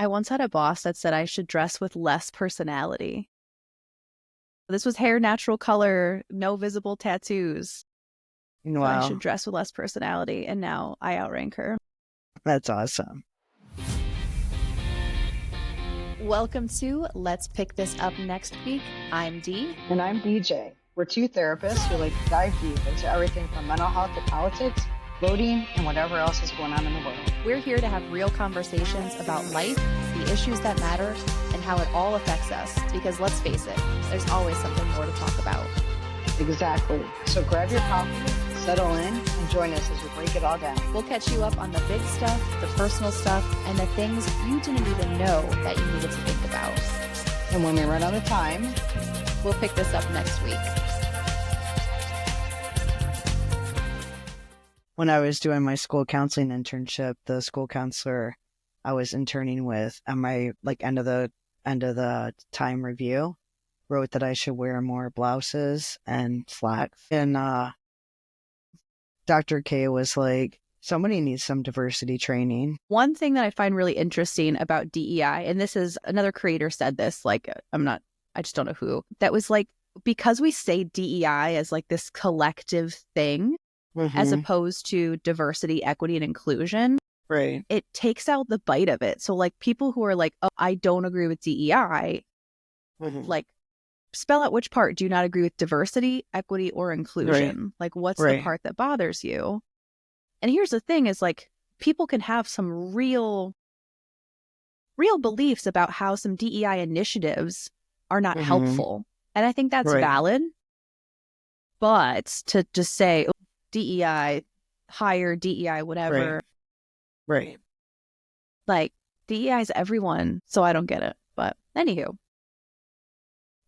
I once had a boss that said I should dress with less personality. This was hair natural color, no visible tattoos. So I should Wow, dress with less personality. And now I outrank her. that's awesome. Welcome to Let's Pick This Up Next Week. I'm Dee. And I'm DJ. We're two therapists who like to dive deep into everything from mental health to politics, voting, and whatever else is going on in the world. We're here to have real conversations about life, the issues that matter, and how it all affects us. Because let's face it, there's always something more to talk about. Exactly. So grab your coffee, settle in, and join us as we break it all down. We'll catch you up on the big stuff, the personal stuff, and the things you didn't even know that you needed to think about. And when we run out of time, we'll pick this up next week. When I was doing my school counseling internship, the school counselor I was interning with at my end of the time review wrote that I should wear more blouses and slacks. And Dr. K was like, somebody needs some diversity training. One thing that I find really interesting about DEI, and this is another creator said this, I just don't know who, that was like, because we say DEI as like this collective thing, as opposed to diversity, equity, and inclusion, right? It takes out the bite of it. So like people who are like, oh, I don't agree with DEI, like spell out which part do you not agree with diversity, equity, or inclusion? Right. Like what's the part that bothers you? And here's the thing is like people can have some real beliefs about how some DEI initiatives are not helpful. And I think that's valid. But to just say, oh, DEI, hire DEI, whatever. Right. Like DEI is everyone, so I don't get it. But anywho.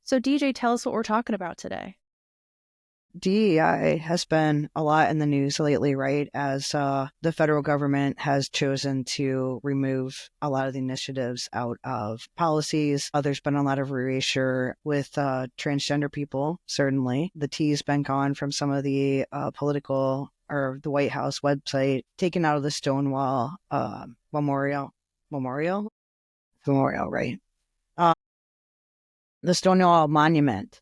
So DJ, tell us what we're talking about today. DEI has been a lot in the news lately, right? As the federal government has chosen to remove a lot of the initiatives out of policies. There's been a lot of erasure with transgender people, certainly. The T's been gone from some of the political or the White House website, taken out of the Stonewall Memorial, right? The Stonewall Monument.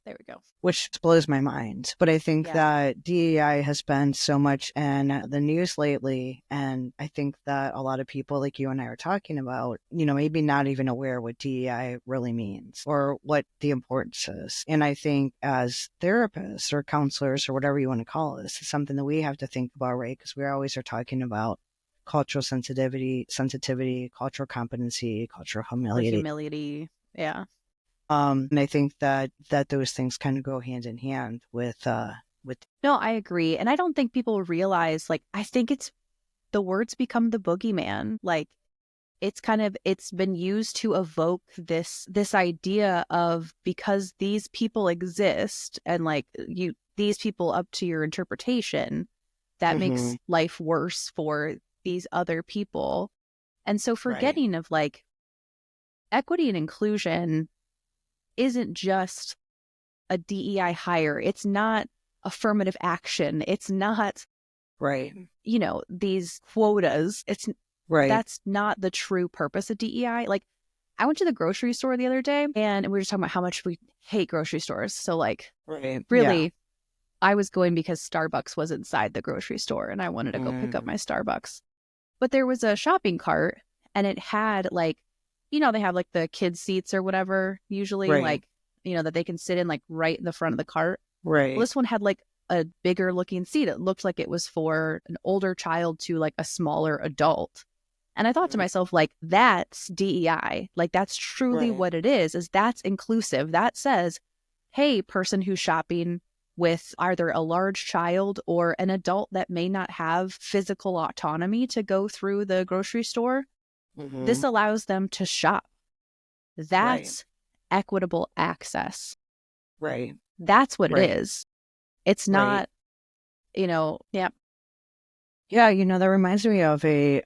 There we go. Which blows my mind. But I think that DEI has been so much in the news lately. And I think that a lot of people like you and I are talking about, maybe not even aware what DEI really means or what the importance is. And I think as therapists or counselors or whatever you want to call it, it's something that we have to think about, right? Because we always are talking about cultural sensitivity, cultural competency, cultural humility. Yeah. And I think that those things kind of go hand in hand with. No, I agree. And I don't think people realize, I think it's the words become the boogeyman. Like it's been used to evoke this idea of because these people exist and these people up to your interpretation, that makes life worse for these other people. And so forgetting of equity and inclusion isn't just a DEI hire. It's not affirmative action. It's not, these quotas. It's that's not the true purpose of DEI. I went to the grocery store the other day and we were just talking about how much we hate grocery stores. So really, I was going because Starbucks was inside the grocery store and I wanted to go pick up my Starbucks. But there was a shopping cart and it had they have the kids seats or whatever, usually that they can sit in right in the front of the cart. Right. Well, this one had a bigger looking seat. It looked like it was for an older child to a smaller adult. And I thought to myself, that's DEI. That's truly what it is that's inclusive. That says, hey, person who's shopping with either a large child or an adult that may not have physical autonomy to go through the grocery store. This allows them to shop. That's equitable access. Right. That's what it is. It's not, Yeah, that reminds me of a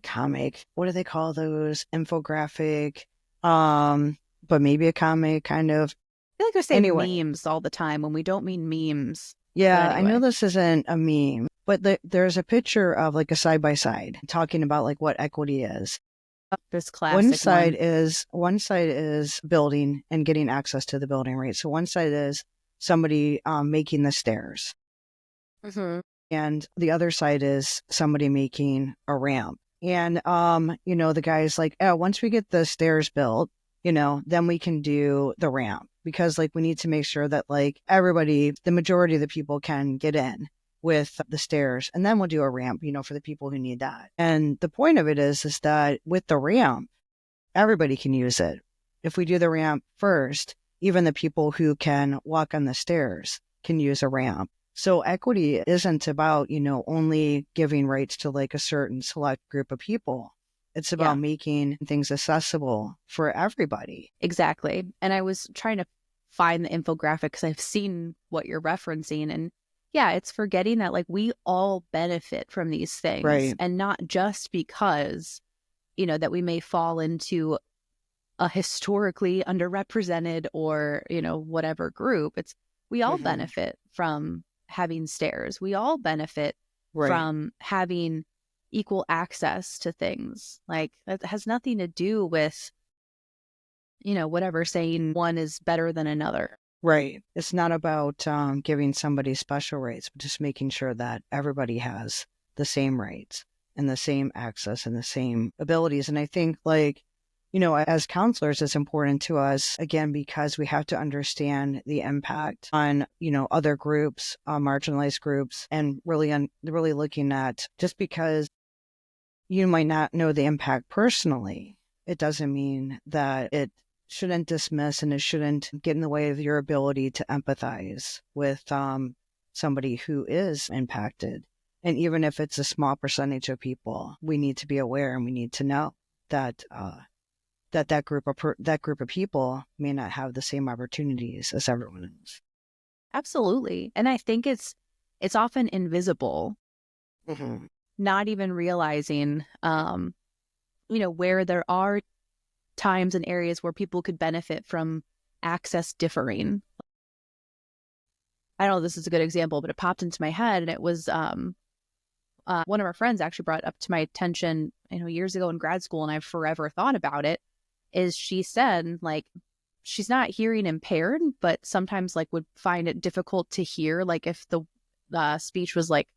comic. What do they call those? Infographic. But maybe a comic kind of. I feel like we say memes all the time when we don't mean memes. Yeah, anyway. I know this isn't a meme. But there's a picture of a side-by-side talking about what equity is. This One classic side one. is building and getting access to the building, right? So one side is somebody making the stairs, Mm-hmm. and the other side is somebody making a ramp. And the guy's like, oh, once we get the stairs built, then we can do the ramp, because like we need to make sure that like everybody, the majority of the people, can get in with the stairs, and then we'll do a ramp, for the people who need that. And the point of it is that with the ramp, everybody can use it. If we do the ramp first, even the people who can walk on the stairs can use a ramp. So equity isn't about, only giving rights to like a certain select group of people. It's Yeah, about making things accessible for everybody. exactly. And I was trying to find the infographic because I've seen what you're referencing. And yeah, it's forgetting that like we all benefit from these things, Right. and not just because, that we may fall into a historically underrepresented or, whatever group. It's we all Hmm. benefit from having stairs. We all benefit Right. from having equal access to things. Like that has nothing to do with, whatever saying one is better than another. Right. It's not about giving somebody special rights, but just making sure that everybody has the same rights and the same access and the same abilities. And I think, like, as counselors, it's important to us, again, because we have to understand the impact on, other groups, marginalized groups, and really looking at, just because you might not know the impact personally, it doesn't mean that it shouldn't dismiss and it shouldn't get in the way of your ability to empathize with somebody who is impacted. And even if it's a small percentage of people, we need to be aware and we need to know that that group of people may not have the same opportunities as everyone else. Absolutely. And I think it's often invisible, Hmm. not even realizing where there are times and areas where people could benefit from access differing. I don't know if this is a good example, but it popped into my head, and it was one of our friends actually brought up to my attention, years ago in grad school, and I've forever thought about it. Is she said like she's not hearing impaired, but sometimes like would find it difficult to hear, like if the speech was like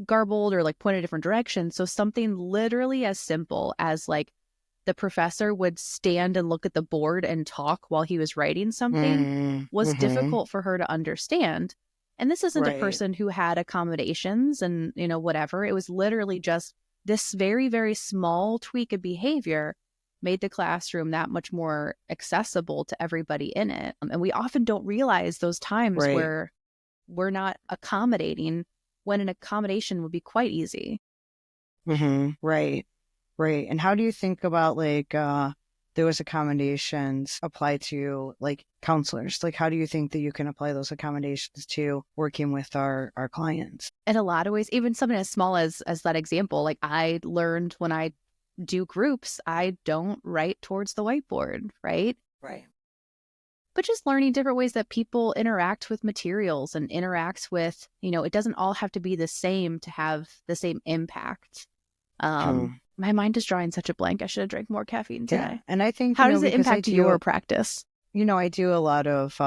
garbled or like pointed a different direction. So something literally as simple as like the professor would stand and look at the board and talk while he was writing something was Mm-hmm. difficult for her to understand. And this isn't a Right. person who had accommodations and, whatever. It was literally just this very, very small tweak of behavior made the classroom that much more accessible to everybody in it. And we often don't realize those times Right. where we're not accommodating when an accommodation would be quite easy. Mm-hmm. Right. Right. And how do you think about like those accommodations apply to like counselors? Like how do you think that you can apply those accommodations to working with our clients? In a lot of ways, even something as small as that example, like I learned when I do groups, I don't write towards the whiteboard, right? Right. But just learning different ways that people interact with materials and interact with, it doesn't all have to be the same to have the same impact. Hmm. My mind is drawing such a blank. I should have drank more caffeine Yeah. today. And I think, How does it because impact your practice? I do a lot of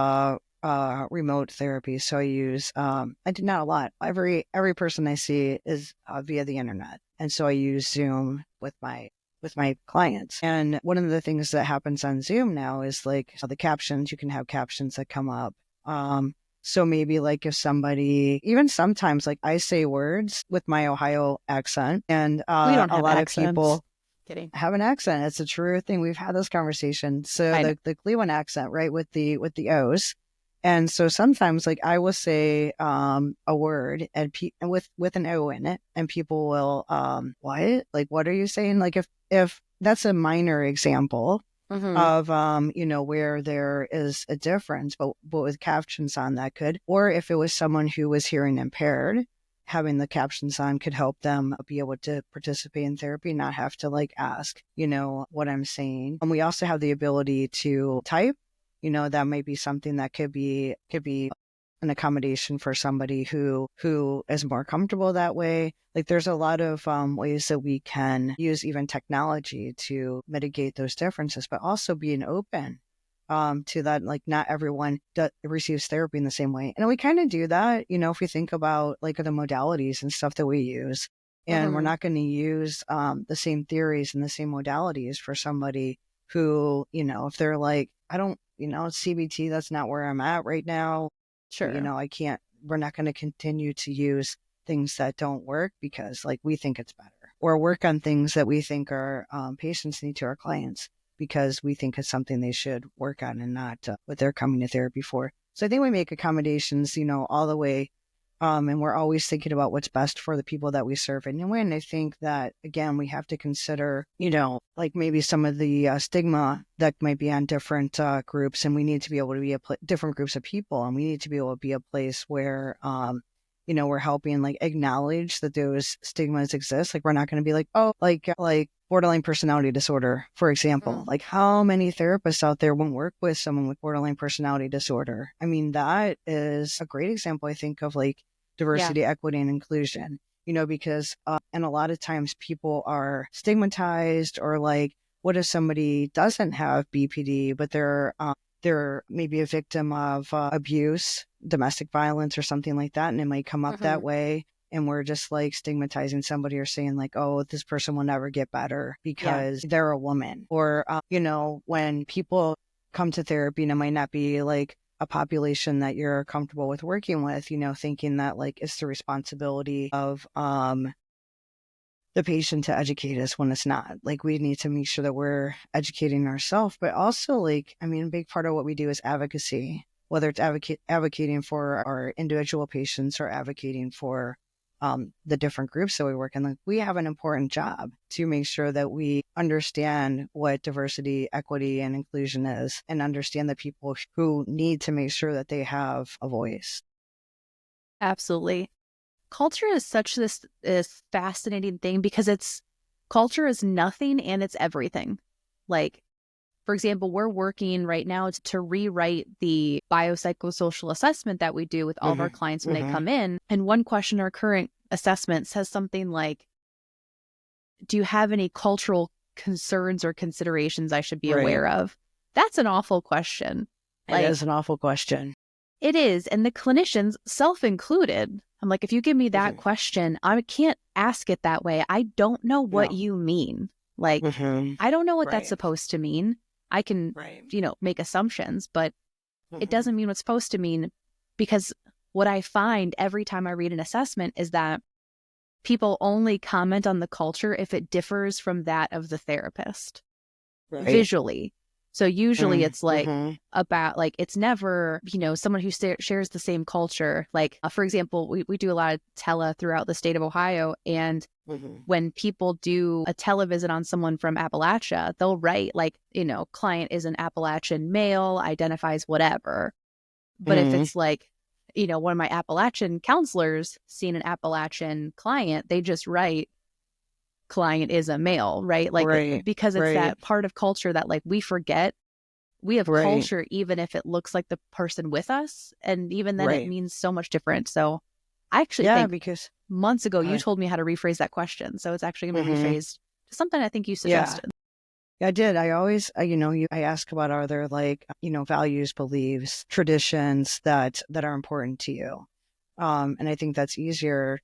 remote therapy. So I use I do not a lot. Every person I see is via the internet. And so I use Zoom with my clients. And one of the things that happens on Zoom now is like the captions, you can have captions that come up. So maybe like if somebody, even sometimes like I say words with my Ohio accent, and We don't a have lot of accents. people Kidding. have an accent. It's a true thing. We've had this conversation. So I know. the Cleveland accent, right, with the O's. And so sometimes like I will say a word and with an O in it, and people will what? Like what are you saying? Like if that's a minor example Mm-hmm. of where there is a difference, but with captions on that could, or if it was someone who was hearing impaired, having the captions on could help them be able to participate in therapy, not have to like ask what I'm saying. And we also have the ability to type. That might be something that could be an accommodation for somebody who is more comfortable that way. Like there's a lot of ways that we can use even technology to mitigate those differences, but also being open to that. Like not everyone receives therapy in the same way. And we kind of do that, if we think about like the modalities and stuff that we use. And we're not going to use the same theories and the same modalities for somebody who, if they're like, I don't, CBT, that's not where I'm at right now. Sure. We're not going to continue to use things that don't work because like we think it's better, or work on things that we think our patients need to our clients because we think it's something they should work on and not what they're coming to therapy for. So I think we make accommodations, all the way. And we're always thinking about what's best for the people that we serve. And I think that, again, we have to consider, like maybe some of the stigma that might be on different groups. And we need to be able to be different groups of people. And we need to be able to be a place where, we're helping like acknowledge that those stigmas exist. Like we're not going to be like, oh, like borderline personality disorder, for example. Like how many therapists out there won't work with someone with borderline personality disorder? I mean, that is a great example, I think, of like diversity, equity, and inclusion, because, and a lot of times people are stigmatized, or like, what if somebody doesn't have BPD, but they're maybe a victim of abuse, domestic violence, or something like that, and it might come up that way. And we're just like stigmatizing somebody or saying like, oh, this person will never get better because they're a woman. Or, when people come to therapy, and it might not be like a population that you're comfortable with working with, thinking that like it's the responsibility of the patient to educate us, when it's not. Like we need to make sure that we're educating ourselves, but also like, a big part of what we do is advocacy, whether it's advocating for our individual patients or advocating for the different groups that we work in. Like we have an important job to make sure that we understand what diversity, equity, and inclusion is, and understand the people who need to make sure that they have a voice. Absolutely. Culture is such this fascinating thing because culture is nothing and it's everything. Like, for example, we're working right now to rewrite the biopsychosocial assessment that we do with all of our clients when they come in. And one question, our current assessment says something like, do you have any cultural concerns or considerations I should be aware of? That's an awful question. It is an awful question. It is. And the clinicians, self-included, I'm like, if you give me that question, I can't ask it that way. I don't know what you mean. Like, I don't know what that's supposed to mean. I can, make assumptions, but it doesn't mean what's supposed to mean, because what I find every time I read an assessment is that people only comment on the culture if it differs from that of the therapist visually. So usually it's like about like, it's never, someone who shares the same culture. Like, for example, we do a lot of tele throughout the state of Ohio. And when people do a televisit on someone from Appalachia, they'll write like, client is an Appalachian male, identifies whatever. But if it's like, one of my Appalachian counselors seeing an Appalachian client, they just write client is a male, right? Like, because it's that part of culture that like we forget. We have culture even if it looks like the person with us, and even then it means so much different. So I actually think because months ago you told me how to rephrase that question, so it's actually going to be rephrased to something I think you suggested. I did. I always, I ask about, are there like, values, beliefs, traditions that are important to you? And I think that's easier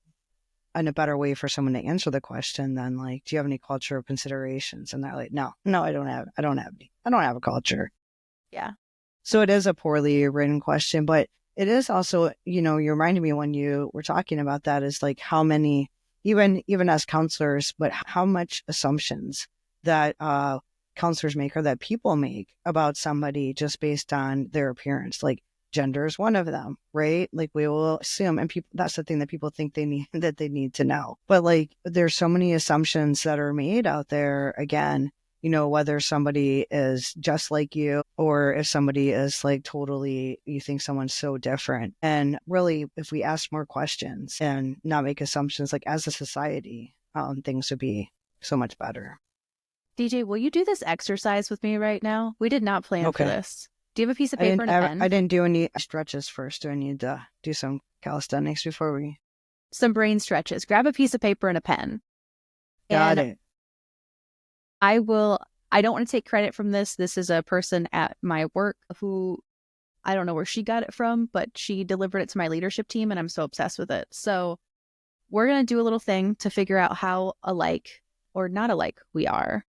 and a better way for someone to answer the question than like, do you have any cultural considerations? And they're like, no, I don't have any. I don't have a culture. Yeah. So it is a poorly written question, but it is also, you reminded me when you were talking about that, is like how many, even as counselors, but how much assumptions that counselors make or that people make about somebody just based on their appearance. Like gender is one of them, right? Like we will assume, and people, that's the thing that people think they need to know. But like there's so many assumptions that are made out there, again, whether somebody is just like you or if somebody is like totally, you think someone's so different. And really, if we ask more questions and not make assumptions, like as a society, things would be so much better. DJ, will you do this exercise with me right now? We did not plan for this. Do you have a piece of paper and a pen? I didn't do any stretches first. Do I need to do some calisthenics before we? Some brain stretches. Grab a piece of paper and a pen. Got it. I don't want to take credit from this. This is a person at my work who, I don't know where she got it from, but she delivered it to my leadership team and I'm so obsessed with it. So we're going to do a little thing to figure out how alike or not alike we are.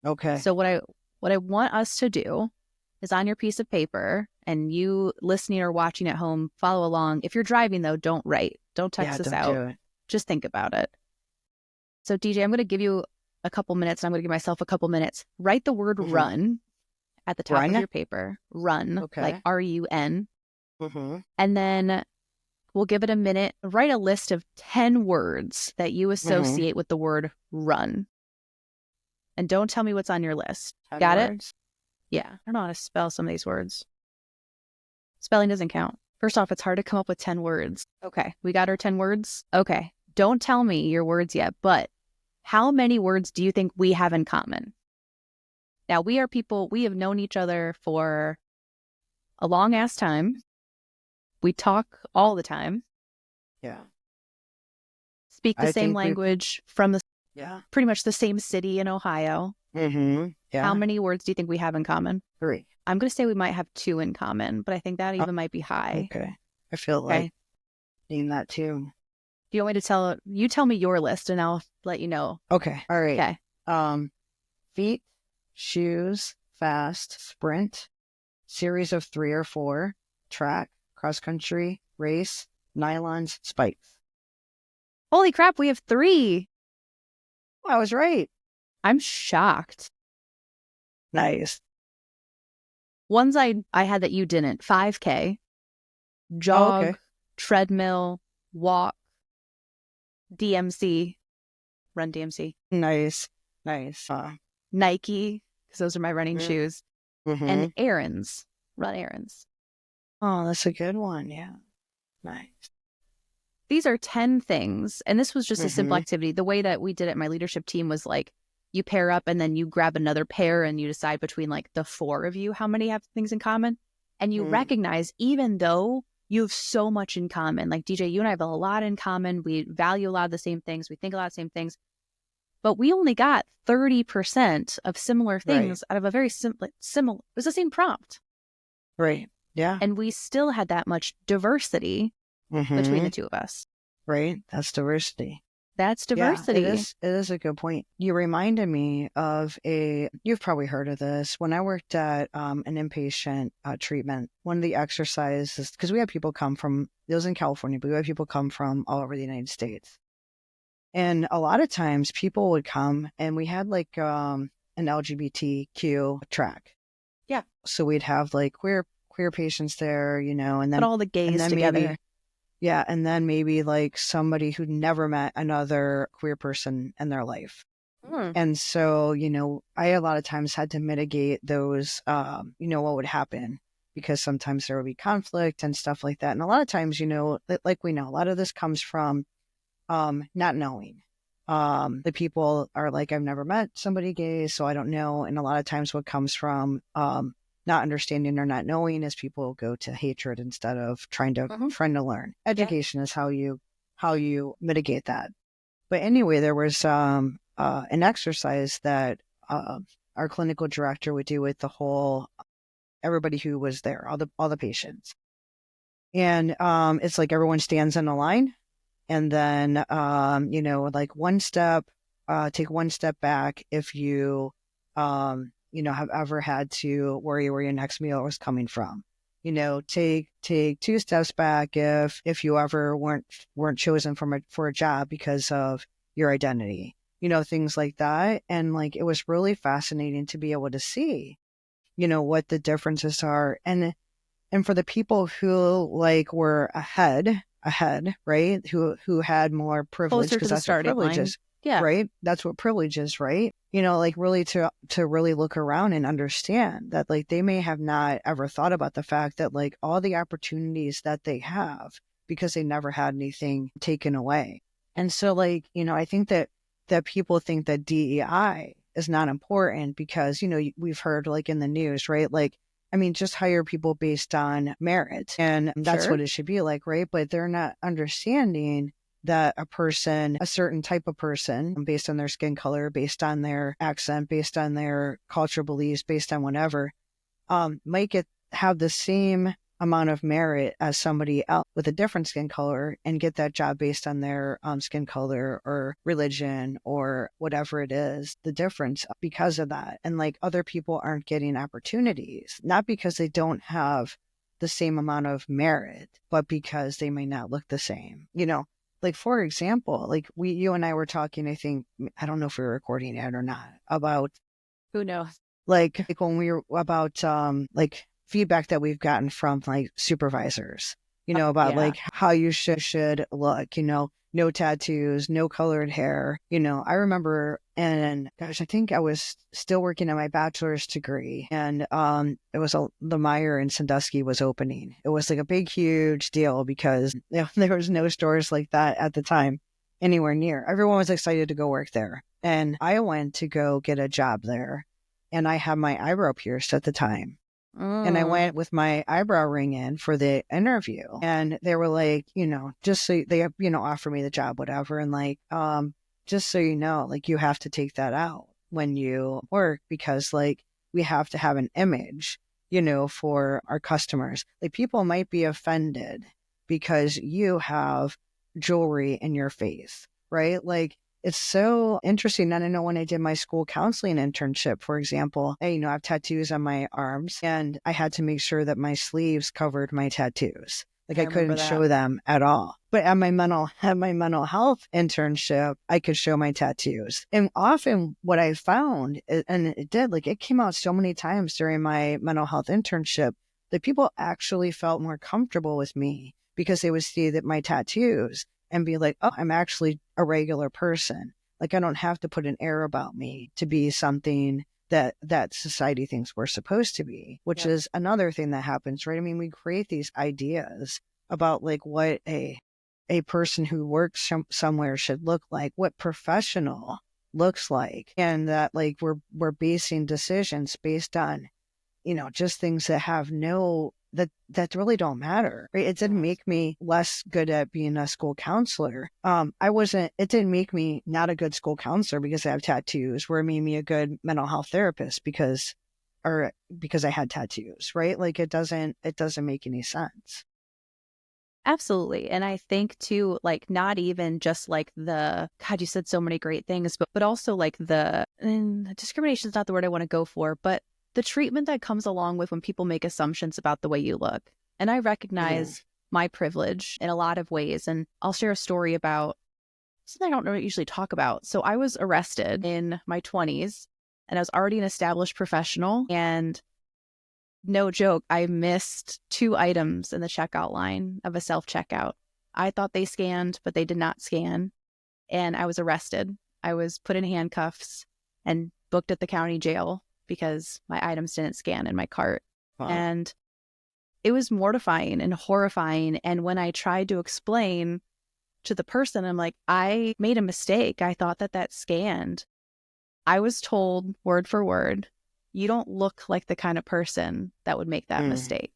Okay. So what I want us to do is on your piece of paper, and you listening or watching at home, follow along. If you're driving though, don't write. Don't text us out. Do it. Just think about it. So DJ, I'm going to give you a couple minutes. And I'm going to give myself a couple minutes. Write the word run at the top of your paper. Run, like RUN. And then we'll give it a minute. Write a list of 10 words that you associate with the word run. And don't tell me what's on your list. Got words? It? Yeah. I don't know how to spell some of these words. Spelling doesn't count. First off, it's hard to come up with 10 words. Okay. We got our 10 words? Okay. Don't tell me your words yet, but how many words do you think we have in common? Now, we are people, we have known each other for a long ass time. We talk all the time. Yeah. Speak the same language from the pretty much the same city in Ohio. Yeah. How many words do you think we have in common? 3. I'm going to say we might have 2 in common, but I think that even might be high. Okay. I feel like name that too. Do you want me to tell me your list and I'll let you know? Okay. All right. Okay. Feet, shoes, fast, sprint, series of 3 or 4, track, cross country, race, nylons, spikes. Holy crap, we have 3. I was right. I'm shocked. Nice. Ones I had that you didn't. 5K, jog, treadmill, walk, DMC, run DMC. Nice. Nike, because those are my running shoes. And errands, run errands. Oh, that's a good one. Yeah. Nice. These are 10 things. And this was just a simple activity. The way that we did it, my leadership team was like, you pair up and then you grab another pair and you decide between like the 4 of you, how many have things in common. And you recognize, even though you have so much in common, like DJ, you and I have a lot in common. We value a lot of the same things. We think a lot of the same things. But we only got 30% of similar things out of a very similar, it was the same prompt. Right. Yeah. And we still had that much diversity between the two of us. Right. That's diversity. That's diversity. Yeah, it is a good point. You reminded me of you've probably heard of this. When I worked at an inpatient treatment, one of the exercises, because we had people come from, it was in California, but we had people come from all over the United States. And a lot of times people would come and we had like an LGBTQ track. Yeah. So we'd have like queer patients there, and then put all the gays together. And then maybe like somebody who'd never met another queer person in their life. And so, I a lot of times had to mitigate those, what would happen, because sometimes there would be conflict and stuff like that. And a lot of times, like we know, a lot of this comes from not knowing. The people are like, I've never met somebody gay, so I don't know. And a lot of times what comes from not understanding or not knowing is people go to hatred instead of trying to learn. Education is how you mitigate that. But anyway, there was an exercise that our clinical director would do with everybody who was there, all the patients. And it's like everyone stands in a line, and then like take one step back if you have ever had to worry where your next meal was coming from. Take 2 steps back if you ever weren't chosen for a job because of your identity. Things like that. And like, it was really fascinating to be able to see, what the differences are. And for the people who like were ahead, right? Who had more privilege, because that's what privilege is. Yeah. Right. That's what privilege is, right? Like really to really look around and understand that like they may have not ever thought about the fact that like all the opportunities that they have because they never had anything taken away. And so like, I think that people think that DEI is not important because, we've heard like in the news, right? Like I mean, just hire people based on merit. And that's Sure. what it should be like, right? But they're not understanding that a certain type of person, based on their skin color, based on their accent, based on their cultural beliefs, based on whatever, might have the same amount of merit as somebody else with a different skin color and get that job based on their skin color or religion or whatever it is, the difference because of that. And like other people aren't getting opportunities, not because they don't have the same amount of merit, but because they may not look the same, Like, for example, like you and I were talking, I don't know if we were recording it or not, about Who knows? like when we were about like feedback that we've gotten from like supervisors, about Yeah. like how you should look, no tattoos, no colored hair. I remember, and gosh, I think I was still working on my bachelor's degree, and it was the Meyer in Sandusky was opening. It was like a big, huge deal because there was no stores like that at the time anywhere near. Everyone was excited to go work there, and I went to go get a job there, and I had my eyebrow pierced at the time. And I went with my eyebrow ring in for the interview, and they were like, just so they, offer me the job, whatever. And like, just so you know, like you have to take that out when you work because like we have to have an image, for our customers. Like people might be offended because you have jewelry in your face, right? Like it's so interesting. And I know when I did my school counseling internship, for example, I have tattoos on my arms and I had to make sure that my sleeves covered my tattoos. Like I I remember couldn't that. show them at all. But at my mental health internship, I could show my tattoos. And often what I found, and it came out so many times during my mental health internship, that people actually felt more comfortable with me because they would see that my tattoos and be like, oh, I'm actually a regular person. Like I don't have to put an air about me to be something that society thinks we're supposed to be, which is another thing that happens, right? I mean, we create these ideas about like what a person who works somewhere should look like, what professional looks like, and that like we're basing decisions based on, just things that have that really don't matter, right? It didn't make me less good at being a school counselor. It didn't make me not a good school counselor because I have tattoos, where it made me a good mental health therapist because I had tattoos, right? Like it doesn't make any sense. Absolutely. And I think too, like not even just like God, you said so many great things, but also like and discrimination is not the word I want to go for, but the treatment that comes along with when people make assumptions about the way you look. And I recognize my privilege in a lot of ways. And I'll share a story about something I don't usually talk about. So I was arrested in my 20s and I was already an established professional. And no joke, I missed 2 items in the checkout line of a self-checkout. I thought they scanned, but they did not scan. And I was arrested. I was put in handcuffs and booked at the county jail because my items didn't scan in my cart. Wow. And it was mortifying and horrifying. And when I tried to explain to the person, I'm like, I made a mistake. I thought that scanned. I was told word for word, you don't look like the kind of person that would make that mistake.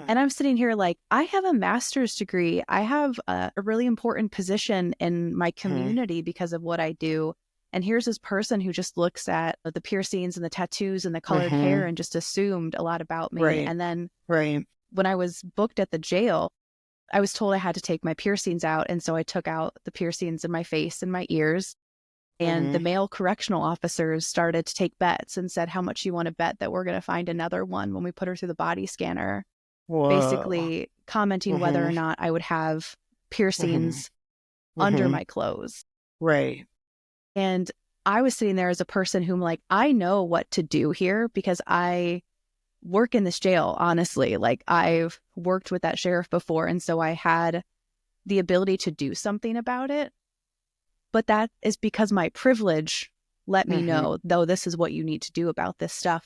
And I'm sitting here like, I have a master's degree. I have a really important position in my community because of what I do. And here's this person who just looks at the piercings and the tattoos and the colored hair and just assumed a lot about me. Right. And then Right. when I was booked at the jail, I was told I had to take my piercings out. And so I took out the piercings in my face and my ears. And the male correctional officers started to take bets and said, how much you want to bet that we're going to find another one when we put her through the body scanner. Whoa. Basically commenting whether or not I would have piercings under my clothes. Right. And I was sitting there as a person whom like, I know what to do here because I work in this jail, honestly. Like I've worked with that sheriff before. And so I had the ability to do something about it. But that is because my privilege let me know, though, this is what you need to do about this stuff.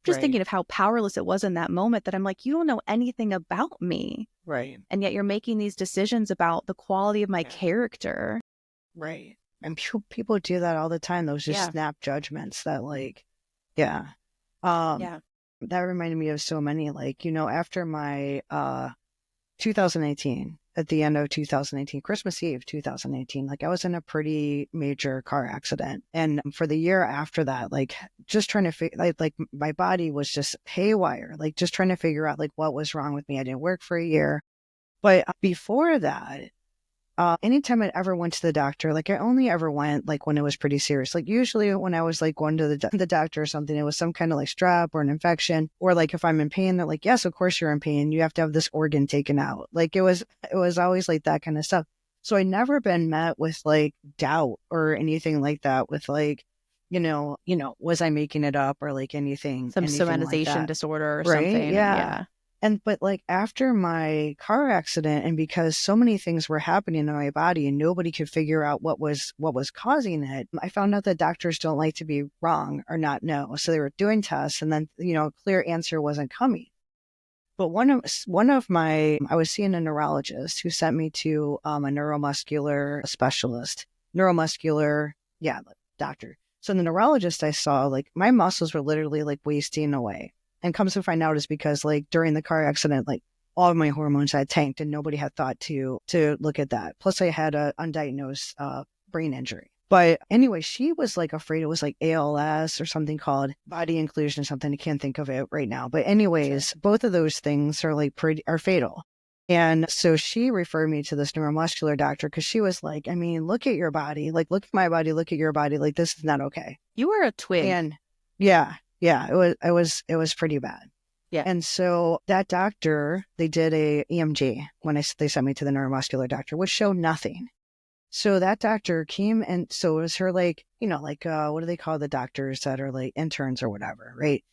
Just thinking of how powerless it was in that moment that I'm like, you don't know anything about me. Right. And yet you're making these decisions about the quality of my character. Right. And people do that all the time. Those just snap judgments that like, That reminded me of so many, like, after my 2018, at the end of 2018, Christmas Eve 2018, like I was in a pretty major car accident. And for the year after that, like just trying to like my body was just haywire, like just trying to figure out like what was wrong with me. I didn't work for a year. But before that, anytime I ever went to the doctor, like I only ever went like when it was pretty serious. Like usually when I was like going to the doctor or something, it was some kind of like strep or an infection, or like if I'm in pain, they're like, yes, of course you're in pain. You have to have this organ taken out. Like it was always like that kind of stuff. So I never been met with like doubt or anything like that with like, was I making it up or like anything like somatization that. disorder or Right? something. Yeah. But like after my car accident, and because so many things were happening in my body and nobody could figure out what was causing it, I found out that doctors don't like to be wrong or not know. So they were doing tests, and then a clear answer wasn't coming. But I was seeing a neurologist who sent me to a neuromuscular specialist, neuromuscular, yeah, doctor. So the neurologist I saw, like my muscles were literally like wasting away. And comes to find out is because like during the car accident, like all of my hormones had tanked and nobody had thought to look at that. Plus I had a undiagnosed brain injury. But anyway, she was like afraid it was like ALS or something called body inclusion, something. I can't think of it right now. But anyways, both of those things are like are fatal. And so she referred me to this neuromuscular doctor because she was like, I mean, look at your body, like look at my body, look at your body, like this is not okay. You were a twig. And yeah, it was pretty bad. Yeah. And so that doctor, they did a EMG when they sent me to the neuromuscular doctor, which showed nothing. So that doctor came, and so it was her like, what do they call the doctors that are like interns or whatever, right?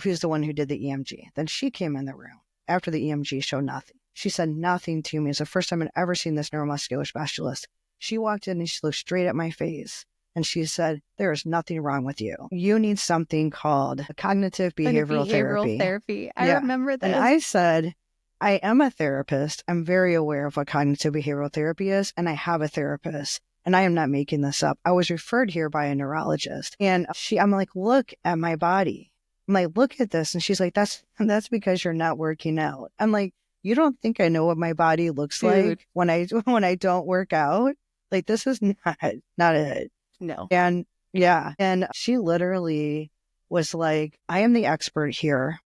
Who's the one who did the EMG. Then she came in the room after the EMG showed nothing. She said nothing to me. It's the first time I'd ever seen this neuromuscular specialist. She walked in and she looked straight at my face. And she said, there is nothing wrong with you. You need something called cognitive behavioral therapy. I remember this. And I said, I am a therapist. I'm very aware of what cognitive behavioral therapy is, and I have a therapist. And I am not making this up. I was referred here by a neurologist. And I'm like, look at my body. I'm like, look at this. And she's like, that's because you're not working out. I'm like, you don't think I know what my body looks like when I don't work out? Like, this is not it. No. And yeah. And she literally was like, I am the expert here.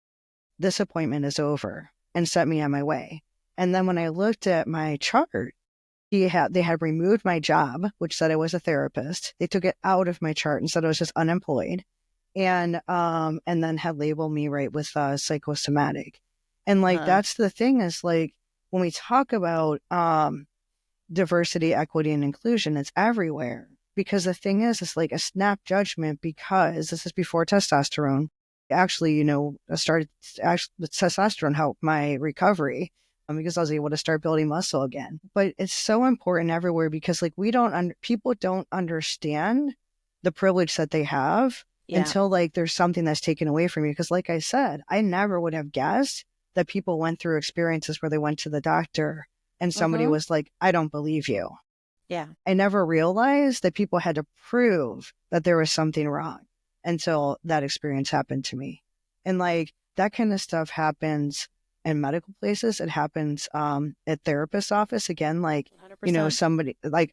This appointment is over, and set me on my way. And then when I looked at my chart, they had removed my job, which said I was a therapist. They took it out of my chart and said I was just unemployed. And then had labeled me right with psychosomatic. And like, that's the thing is like, when we talk about diversity, equity, and inclusion, it's everywhere. Because the thing is, it's like a snap judgment, because this is before testosterone. Actually, started with testosterone helped my recovery because I was able to start building muscle again. But it's so important everywhere because like people don't understand the privilege that they have until like there's something that's taken away from you. Because like I said, I never would have guessed that people went through experiences where they went to the doctor and somebody was like, I don't believe you. Yeah. I never realized that people had to prove that there was something wrong until that experience happened to me. And like that kind of stuff happens in medical places. It happens at therapist's office. Again, like, 100%. Somebody like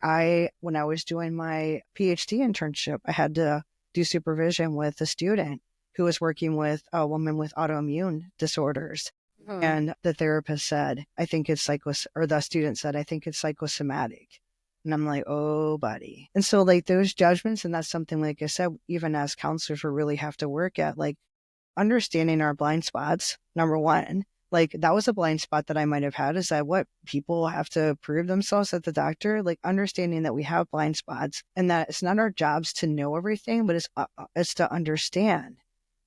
when I was doing my PhD internship, I had to do supervision with a student who was working with a woman with autoimmune disorders. And the therapist said, the student said, I think it's psychosomatic. And I'm like, oh, buddy. And so like those judgments, and that's something, like I said, even as counselors, we really have to work at, like understanding our blind spots. Number one, like that was a blind spot that I might have had, is that what people have to prove themselves at the doctor, like understanding that we have blind spots and that it's not our jobs to know everything, but it's to understand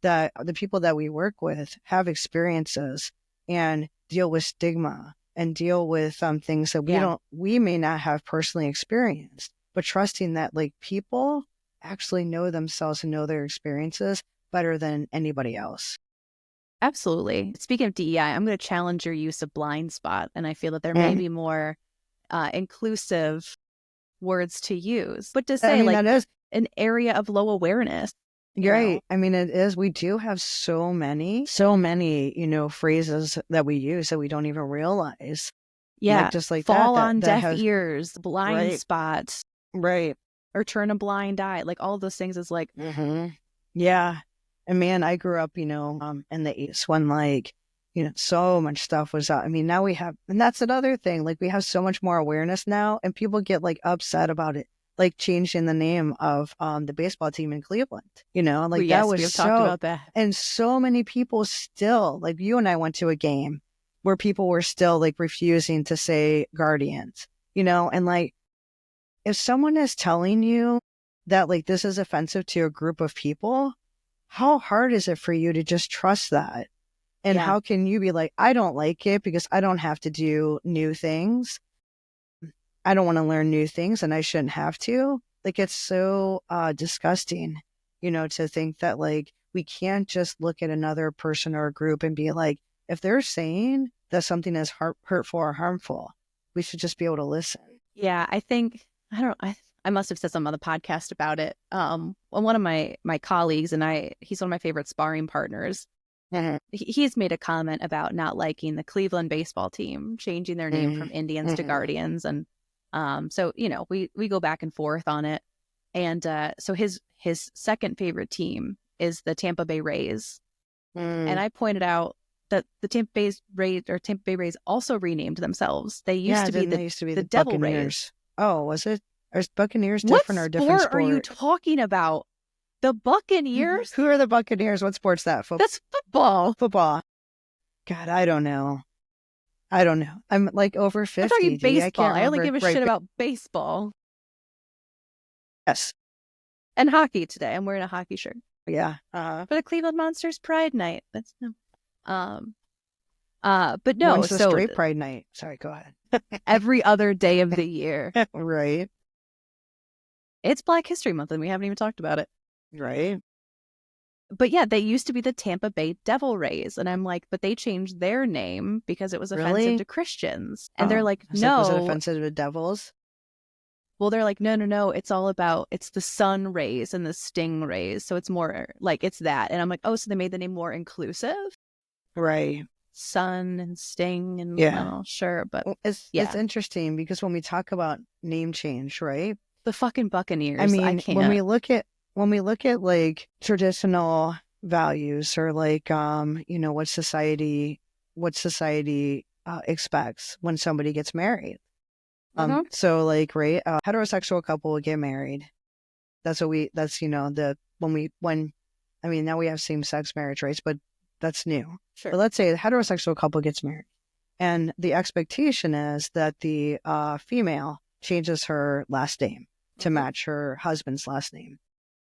that the people that we work with have experiences and deal with stigma and deal with things that we may not have personally experienced, but trusting that like people actually know themselves and know their experiences better than anybody else. Absolutely. Speaking of DEI, I'm going to challenge your use of blind spot. And I feel that there may be more inclusive words to use, but to say that is an area of low awareness. You're right. I mean, it is. We do have so many, phrases that we use that we don't even realize. Yeah. Like, just like fall that on deaf has ears, blind spots. Right. Or turn a blind eye. Like all those things is like. Yeah. And man, I grew up, in the 80s when like, so much stuff was out. I mean, now we have, and that's another thing. Like we have so much more awareness now and people get like upset about it. Like changing the name of the baseball team in Cleveland, like that was we have talked about that. And so many people still, like you and I went to a game where people were still like refusing to say Guardians, and like if someone is telling you that like this is offensive to a group of people, how hard is it for you to just trust that? And how can you be like, I don't like it because I don't have to do new things. I don't want to learn new things and I shouldn't have to. Like, it's so disgusting, to think that like we can't just look at another person or a group and be like, if they're saying that something is hurtful or harmful, we should just be able to listen. Yeah, I think, I must have said something on the podcast about it. One of my colleagues and he's one of my favorite sparring partners. He's made a comment about not liking the Cleveland baseball team changing their name from Indians to Guardians. And so, we go back and forth on it. And so his second favorite team is the Tampa Bay Rays. And I pointed out that the Tampa Bay Rays also renamed themselves. They used to be the Devil Buccaneers. Rays. Oh, was it? Are Buccaneers different or different sport? What are you talking about? The Buccaneers? Who are the Buccaneers? What sport's that? That's football. Football. God, I don't know. I'm like over 50. I'm talking baseball. I only give a shit about baseball. Yes. And hockey today. I'm wearing a hockey shirt. Yeah. For the Cleveland Monsters Pride Night. That's no. But no. When's the straight Pride Night? Sorry, go ahead. Every other day of the year. Right. It's Black History Month and we haven't even talked about it. Right. But yeah, they used to be the Tampa Bay Devil Rays. And I'm like, but they changed their name because it was offensive to Christians. And they're like, no. Was it offensive to devils? Well, they're like, no. It's all about, it's the sun rays and the sting rays. So it's more like, it's that. And I'm like, oh, so they made the name more inclusive? Right. Sun and sting and sure. But it's interesting because when we talk about name change, right? The fucking Buccaneers. I mean, I can't. when we look at like traditional values or like what society expects when somebody gets married. So like, right, a heterosexual couple will get married. Now we have same-sex marriage, right? But that's new. Sure. But let's say a heterosexual couple gets married and the expectation is that the female changes her last name to match her husband's last name.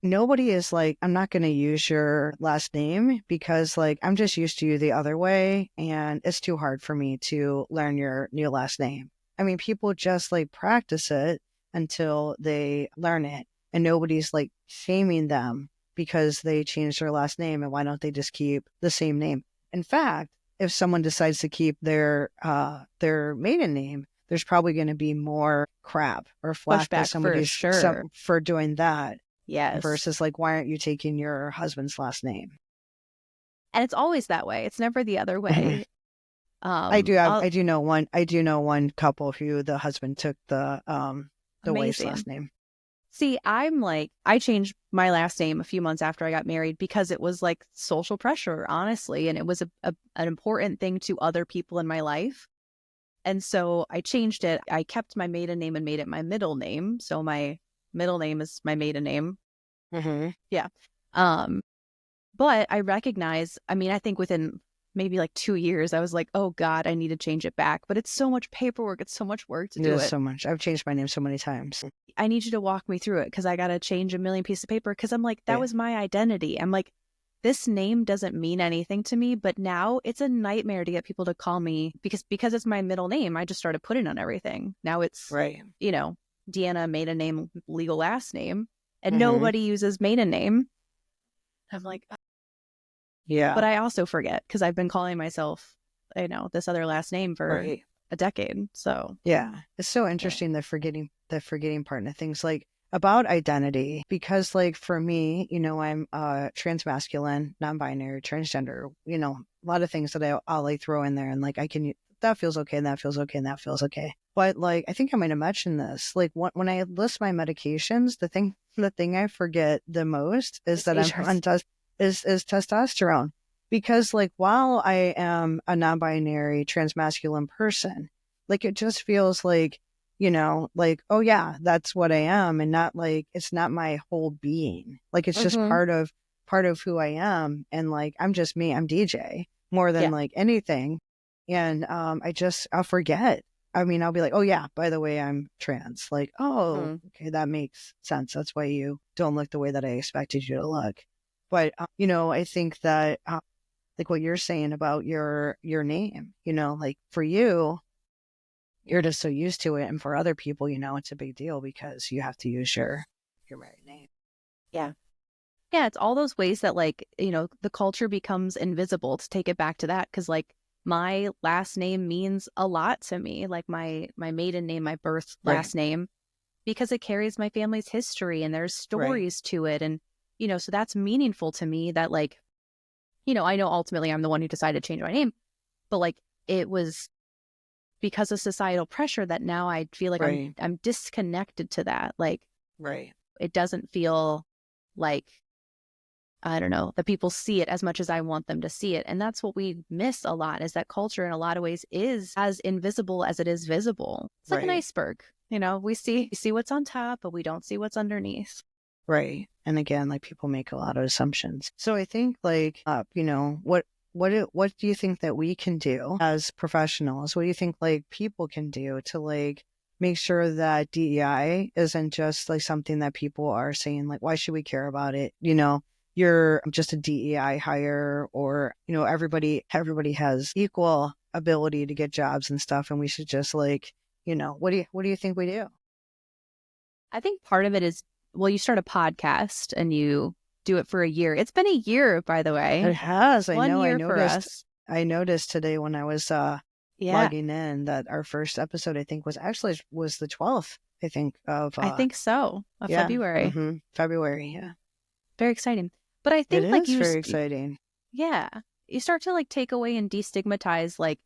Nobody is like, I'm not going to use your last name because like, I'm just used to you the other way. And it's too hard for me to learn your new last name. I mean, people just like practice it until they learn it and nobody's like shaming them because they changed their last name and why don't they just keep the same name? In fact, if someone decides to keep their maiden name, there's probably going to be more crap or flack to somebody for doing that. Yes. Versus like, why aren't you taking your husband's last name? And it's always that way. It's never the other way. I do know one couple who the husband took the wife's last name. See, I'm like, I changed my last name a few months after I got married because it was like social pressure, honestly. And it was an important thing to other people in my life. And so I changed it. I kept my maiden name and made it my middle name. So my middle name is my maiden name. Yeah. But I recognize, I think within maybe like 2 years, I was like, oh God, I need to change it back. But it's so much paperwork. It's so much work to do it. So much. I've changed my name so many times. I need you to walk me through it because I got to change a million pieces of paper because I'm like, that was my identity. I'm like, this name doesn't mean anything to me, but now it's a nightmare to get people to call me because it's my middle name. I just started putting on everything. Now it's, Deanna, maiden name, legal last name, and nobody uses maiden name. I'm like, yeah. But I also forget because I've been calling myself, this other last name for a decade. So yeah, it's so interesting the forgetting part of things. Like about identity, because like for me, I'm transmasculine, non-binary, transgender, a lot of things that I'll like throw in there, and like I can, that feels okay, and that feels okay, and that feels okay. But like I think I might have mentioned this, like when I list my medications, the thing I forget the most is that I'm on is testosterone. Because like while I am a non-binary transmasculine person, like it just feels like, like, oh yeah, that's what I am, and not like it's not my whole being. Like it's just Mhm. part of who I am, and like I'm just me. I'm DJ more than Yeah. like anything, and I'll forget. I mean, I'll be like, oh yeah, by the way, I'm trans. Like, oh, Mhm. okay, that makes sense. That's why you don't look the way that I expected you to look. But I think that like what you're saying about your name, like for you, you're just so used to it, and for other people, it's a big deal because you have to use your married name. Yeah. Yeah, it's all those ways that like, the culture becomes invisible, to take it back to that, because like my last name means a lot to me, like my maiden name, my birth Right, last name, because it carries my family's history and there's right, stories to it. And, so that's meaningful to me, that like, I know ultimately I'm the one who decided to change my name, but like it was because of societal pressure that now I feel like right, I'm disconnected to that. Like right, it doesn't feel like, I don't know, that people see it as much as I want them to see it. And that's what we miss a lot, is that culture in a lot of ways is as invisible as it is visible. It's like an right, iceberg. We see what's on top, but we don't see what's underneath. right. And again, like people make a lot of assumptions. So I think like, what do you think that we can do as professionals? What do you think like people can do to like make sure that DEI isn't just like something that people are saying like, why should we care about it? You're just a DEI hire, or everybody has equal ability to get jobs and stuff, and we should just like, what do you think we do? I think part of it is, well, you start a podcast and you do it for a year. It's been a year, by the It way. has. I One know. year for us. I noticed today when I was Yeah, logging in that our first episode, I think, was the 12th, I think, of I think so. Of yeah, February. February. Yeah. Very exciting. But I It think like is very exciting. yeah, you start to like take away and destigmatize, like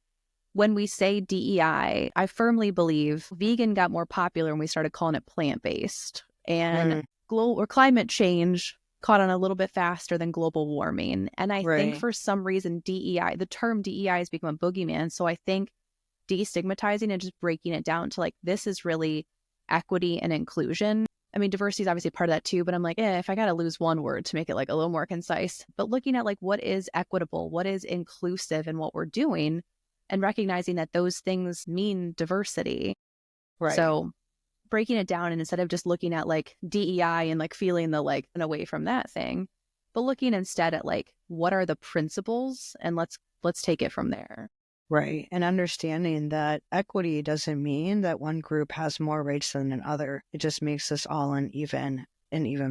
when we say DEI, I firmly believe vegan got more popular when we started calling it plant-based, and Mm, global or climate change caught on a little bit faster than global warming. And I think right. for some reason the term DEI has become a boogeyman. So I think destigmatizing and just breaking it down to like, this is really equity and inclusion. I mean, diversity is obviously part of that too, but I'm like, if I got to lose one word to make it like a little more concise, but looking at like what is equitable, what is inclusive in what we're doing, and recognizing that those things mean diversity. Right. So breaking it down, and instead of just looking at like DEI and like feeling the like and away from that thing, but looking instead at like what are the principles, and let's take it from there. Right. And understanding that equity doesn't mean that one group has more rights than another. It just makes us all an even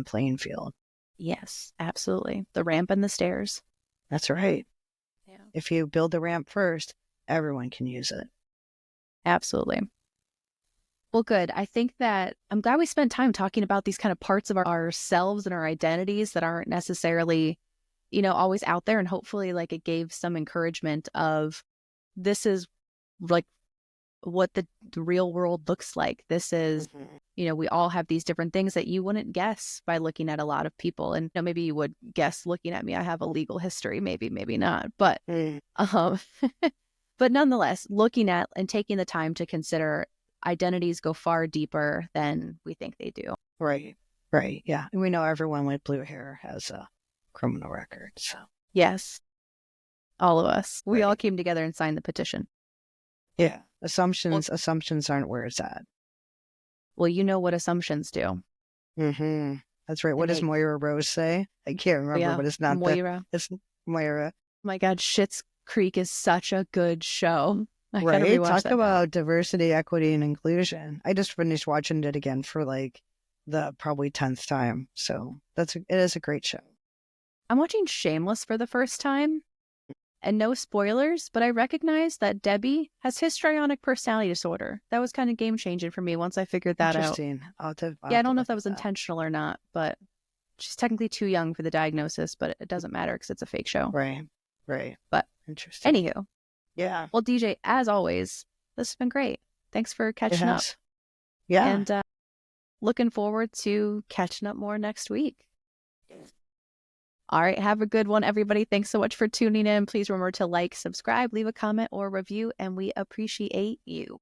playing field. Yes, absolutely. The ramp and the stairs. That's right. Yeah. If you build the ramp first, everyone can use it. Absolutely. Well, good. I think that I'm glad we spent time talking about these kind of parts of ourselves and our identities that aren't necessarily, always out there. And hopefully, like, it gave some encouragement of, this is like what the real world looks like. This is, Mhm. we all have these different things that you wouldn't guess by looking at a lot of people. And maybe you would guess looking at me, I have a legal history, maybe not. But Mm, um but nonetheless, looking at and taking the time to consider, identities go far deeper than we think they do. right. Right. Yeah. And we know everyone with blue hair has a criminal record. So, Yes, all of us. We all right. came together and signed the petition. Yeah. Well, Assumptions aren't where it's at. well, you know what assumptions do. That's right. They What does make, Moira Rose say? I can't remember, yeah, but it's not Moira. it's Moira. My God, Schitt's Creek is such a good show. I gotta Right? rewatch Talk that now. about diversity, equity, and inclusion. I just finished watching it again for like the probably 10th time. So it is a great show. I'm watching Shameless for the first time. And no spoilers, but I recognize that Debbie has histrionic personality disorder. That was kind of game changing for me once I figured that out. Interesting. I'll Yeah, I don't know if look that was at intentional or not, but she's technically too young for the diagnosis, but it doesn't matter because it's a fake show. Right. But Interesting. anywho. Yeah. Well, DJ, as always, this has been great. Thanks for catching up. Yeah. And looking forward to catching up more next week. All right. Have a good one, everybody. Thanks so much for tuning in. Please remember to like, subscribe, leave a comment or review, and we appreciate you.